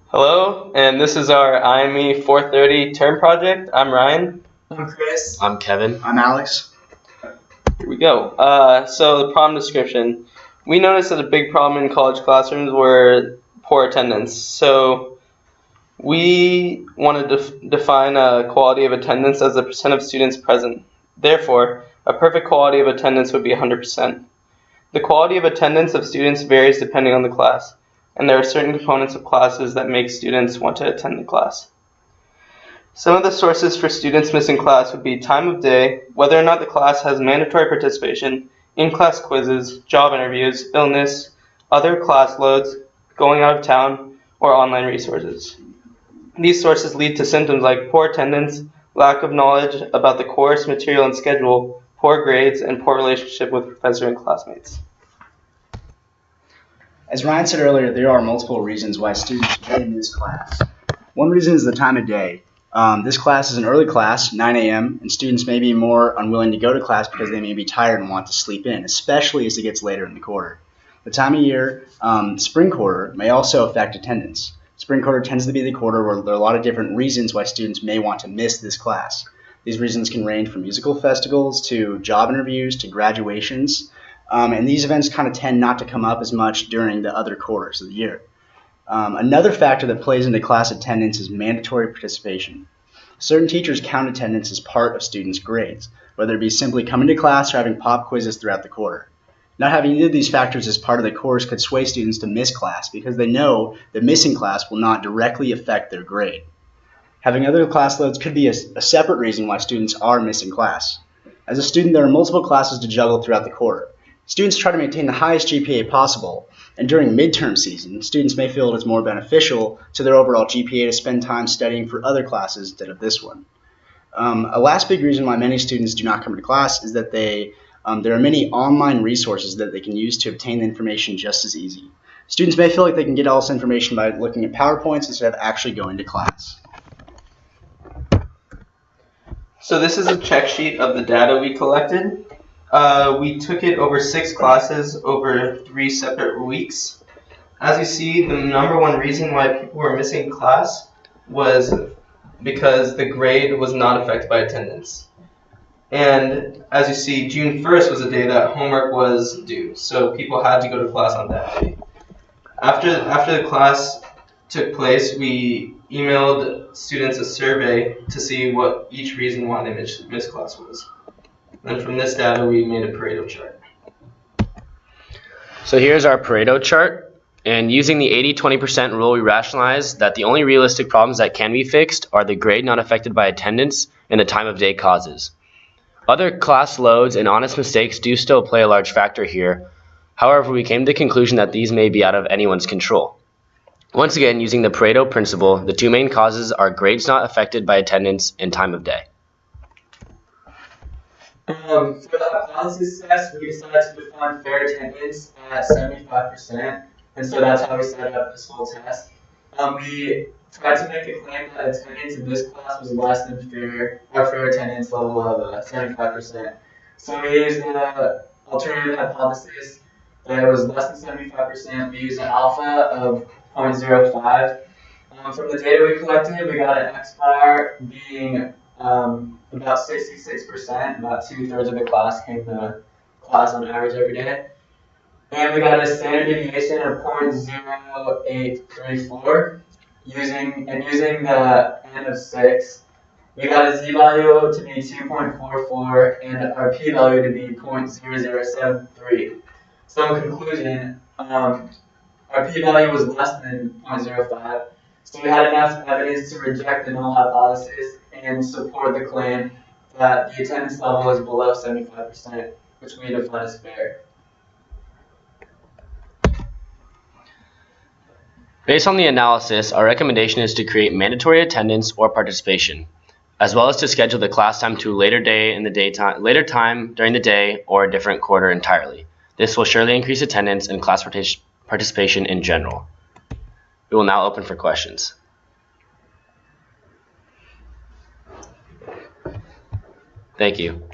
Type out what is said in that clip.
Hello, and this is our IME 430 term project. I'm Ryan. I'm Chris. I'm Kevin. I'm Alex. Here we go. So the problem description. We noticed that a big problem in college classrooms were poor attendance. So we wanted to define a quality of attendance as the percent of students present. Therefore, a perfect quality of attendance would be 100%. The quality of attendance of students varies depending on the class, and there are certain components of classes that make students want to attend the class. Some of the sources for students missing class would be time of day, whether or not the class has mandatory participation, in-class quizzes, job interviews, illness, other class loads, going out of town, or online resources. These sources lead to symptoms like poor attendance, lack of knowledge about the course, material, and schedule, poor grades, and poor relationship with professor and classmates. As Ryan said earlier, there are multiple reasons why students may miss class. One reason is the time of day. This class is an early class, 9 a.m., and students may be more unwilling to go to class because they may be tired and want to sleep in, especially as it gets later in the quarter. The time of year, spring quarter, may also affect attendance. Spring quarter tends to be the quarter where there are a lot of different reasons why students may want to miss this class. These reasons can range from musical festivals to job interviews to graduations, and these events kind of tend not to come up as much during the other quarters of the year. Another factor that plays into class attendance is mandatory participation. Certain teachers count attendance as part of students' grades, whether it be simply coming to class or having pop quizzes throughout the quarter. Not having either of these factors as part of the course could sway students to miss class because they know that missing class will not directly affect their grade. Having other class loads could be a separate reason why students are missing class. As a student, there are multiple classes to juggle throughout the quarter. Students try to maintain the highest GPA possible, and during midterm season, students may feel it is more beneficial to their overall GPA to spend time studying for other classes instead of this one. A last big reason why many students do not come to class is that there are many online resources that they can use to obtain the information just as easy. Students may feel like they can get all this information by looking at PowerPoints instead of actually going to class. So this is a check sheet of the data we collected. We took it over 6 classes over 3 separate weeks. As you see, the number one reason why people were missing class was because the grade was not affected by attendance. And as you see, June 1st was a day that homework was due, so people had to go to class on that day. After the class took place, we emailed students a survey to see what each reason why they missed class was. And from this data, we made a Pareto chart. So here's our Pareto chart. And using the 80-20% rule, we rationalize that the only realistic problems that can be fixed are the grade not affected by attendance and the time of day causes. Other class loads and honest mistakes do still play a large factor here. However, we came to the conclusion that these may be out of anyone's control. Once again, using the Pareto principle, the two main causes are grades not affected by attendance and time of day. For the hypothesis test, we decided to define fair attendance at 75%, and so that's how we set up this whole test. We tried to make a claim that attendance in this class was less than our fair attendance level of 75%. So we used the alternative hypothesis that it was less than 75%. We used an alpha of 0.05. From the data we collected, we got an X bar being about 66%, about 2/3 of the class came to class on average every day. And we got a standard deviation of 0.0834. Using the n of 6, we got a z-value to be 2.44 and our p-value to be 0.0073. So in conclusion, our p-value was less than 0.05. So we had enough evidence to reject the null hypothesis and support the claim that the attendance level is below 75%, which we define as fair. Based on the analysis, our recommendation is to create mandatory attendance or participation, as well as to schedule the class time to a later time during the day or a different quarter entirely. This will surely increase attendance and class participation in general. We will now open for questions. Thank you.